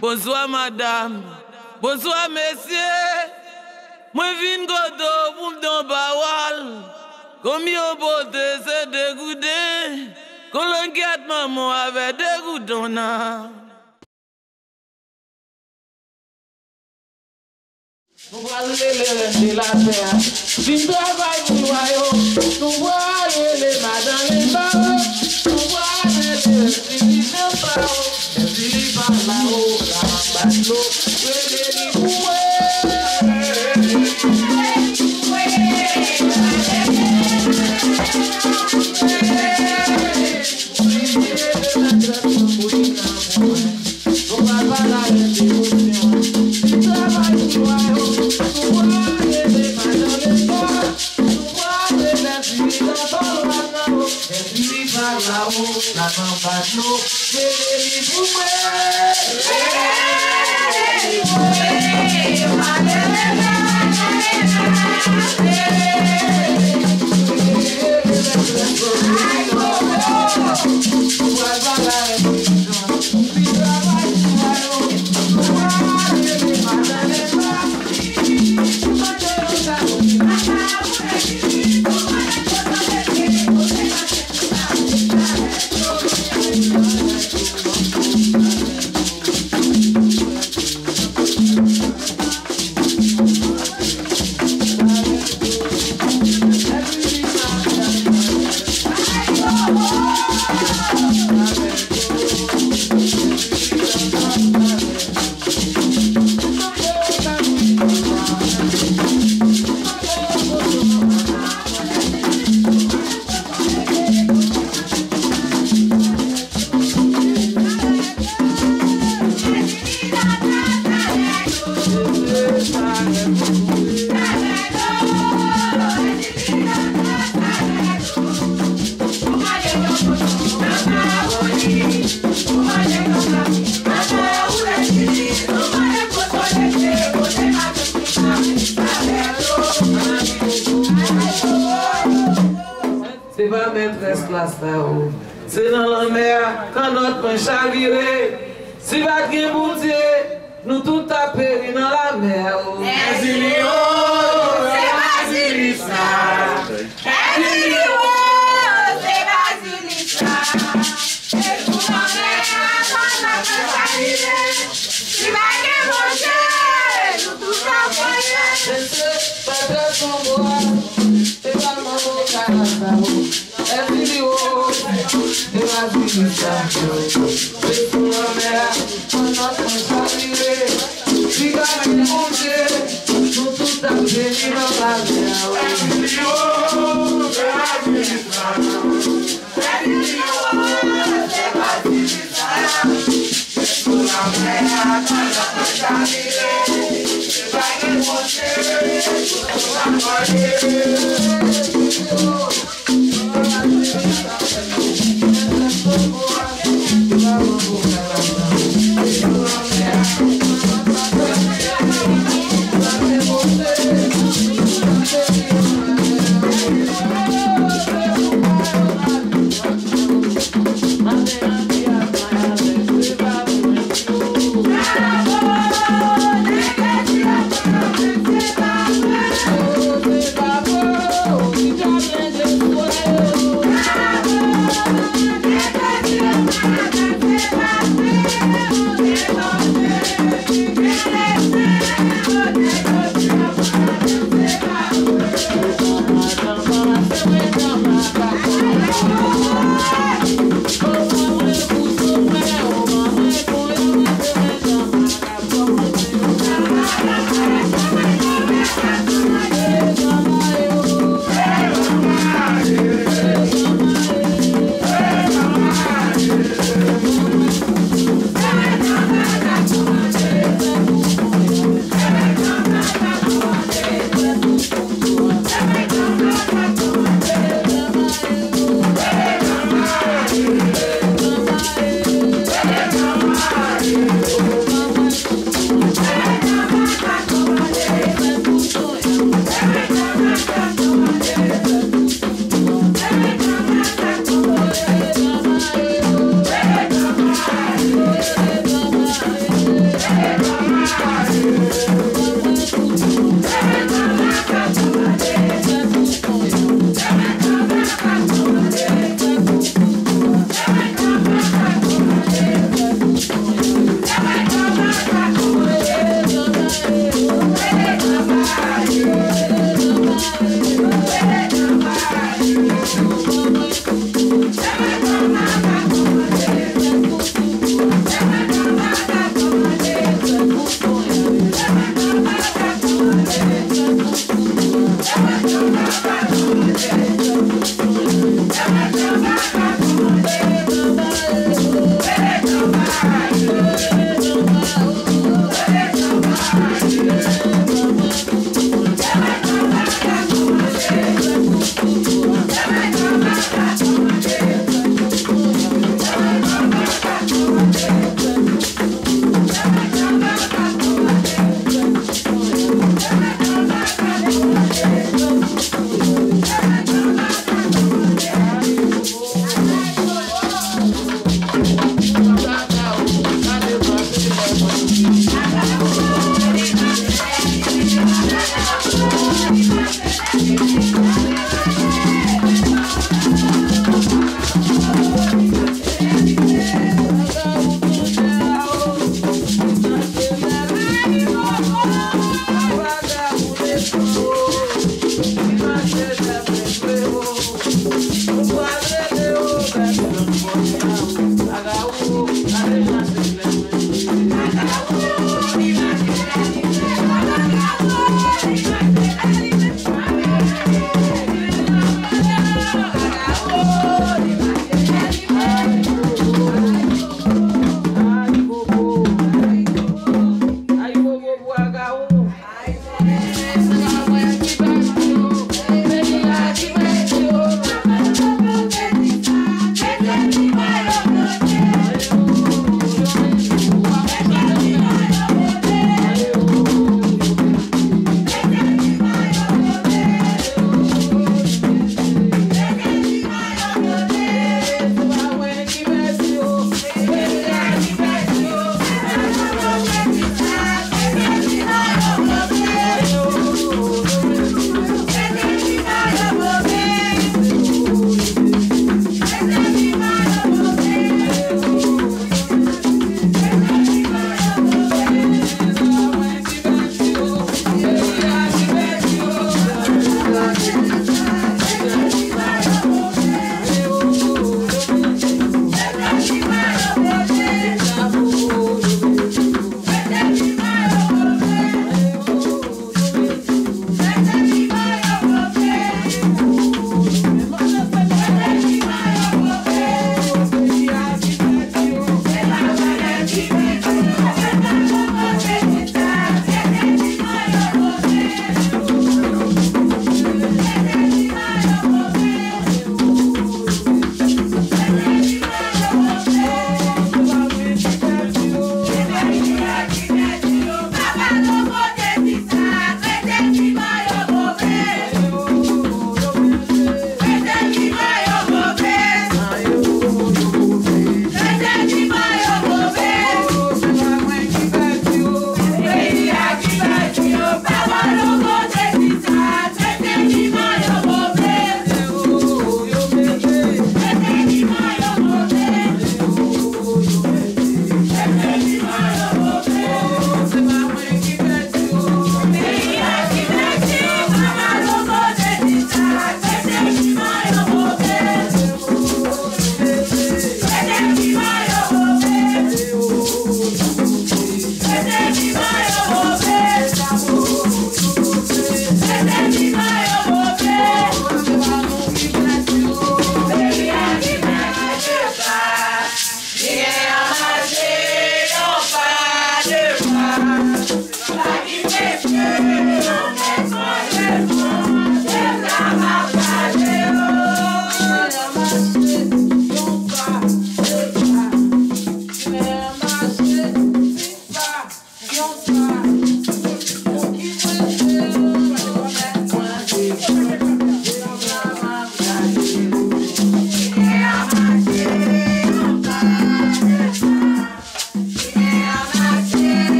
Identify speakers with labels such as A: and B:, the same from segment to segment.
A: Bonsoir madame, bonsoir messieurs. Moi vine godo pour m'don bawal. Comme yo beauté c'est dégoûté. Quand l'on guette maman avec dégoûtona. Nous voyons les la terre. Vine travail pour royaume. Nous voyons les madame les barreaux. Nous voyons les filles de barreaux. Les filles par là-haut, la bateau. C'est pas maîtresse classe là-haut. C'est dans la mer, quand notre pain chaviré. Si pas de boutier, nous tout tapés dans la mer.
B: Exilio, c'est Basilissa. Exilio, c'est Basilissa. Et tout dans la pain chaviré. Si pas de manger, nous tout tapés.
A: C'est pas de son bois. C'est pas maman caractère. Exilio, c'est Basilissa. C'est tout la mer, quand notre pain chaviré. Si pas de manger, nous tout tapés dans la mer.
B: Exilio, c'est Basilissa. Exilio, c'est Basilissa. C'est tout la mer, quand notre pain chaviré. Si pas de manger, nous tout tapés.
A: Oh,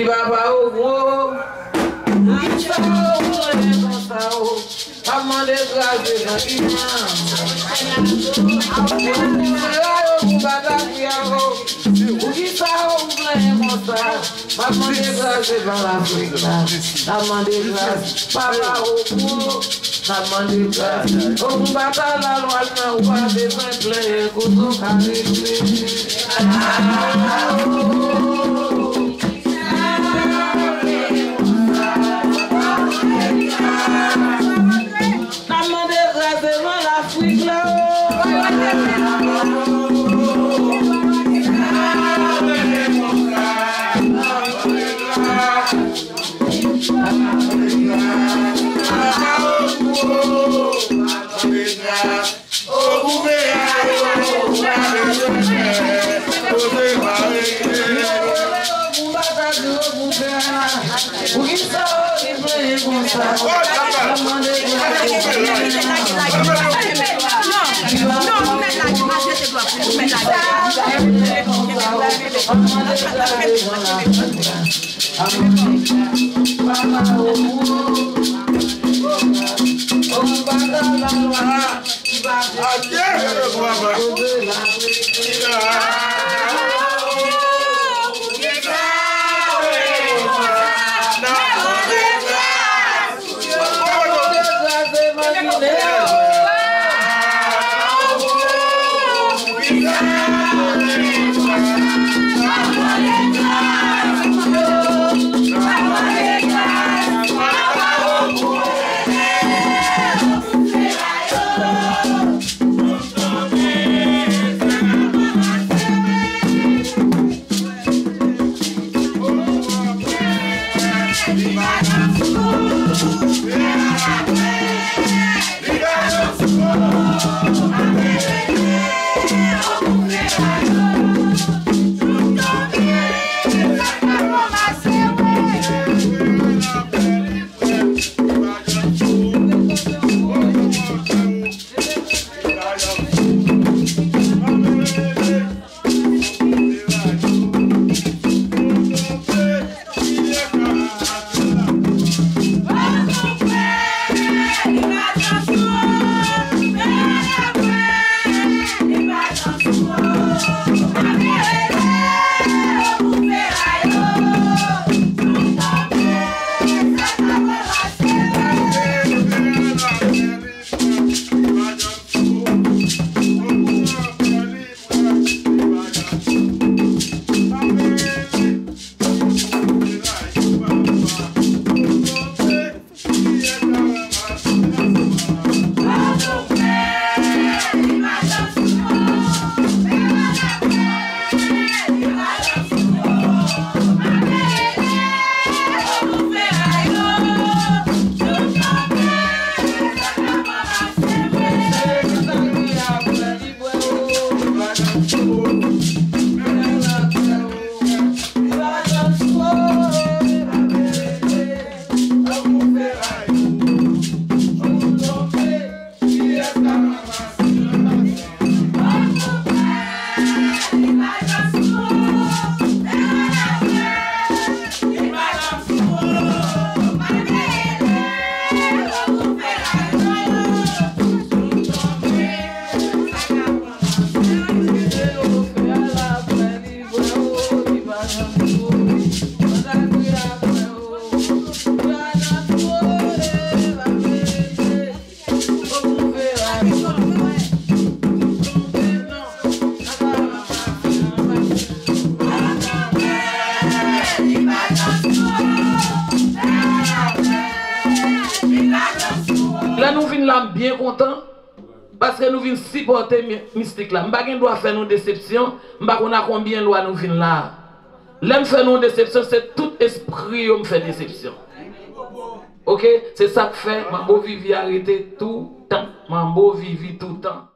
A: Il va pas au gros. Il va au gros, il est comme ça. Maman de grâce devant l'imam. Vous battez vous qui ça, vous prenez comme ça. Maman de grâce devant l'Afrique. Maman de grâce, papa au gros. Maman de grâce. On batte la loi, on va besoin de plein, qu'on s'en
C: Là, nous venons bien contents parce que nous venons supporter mystique là. Nous ne doit faire nos déceptions. Nous ne savons pas combien de lois nous venons là. Là, nous faisons nos déceptions, c'est tout esprit qui fait déception. Ok? C'est ça que fait. Je vais vivre arrêter tout le temps. Je vais vivre tout le temps.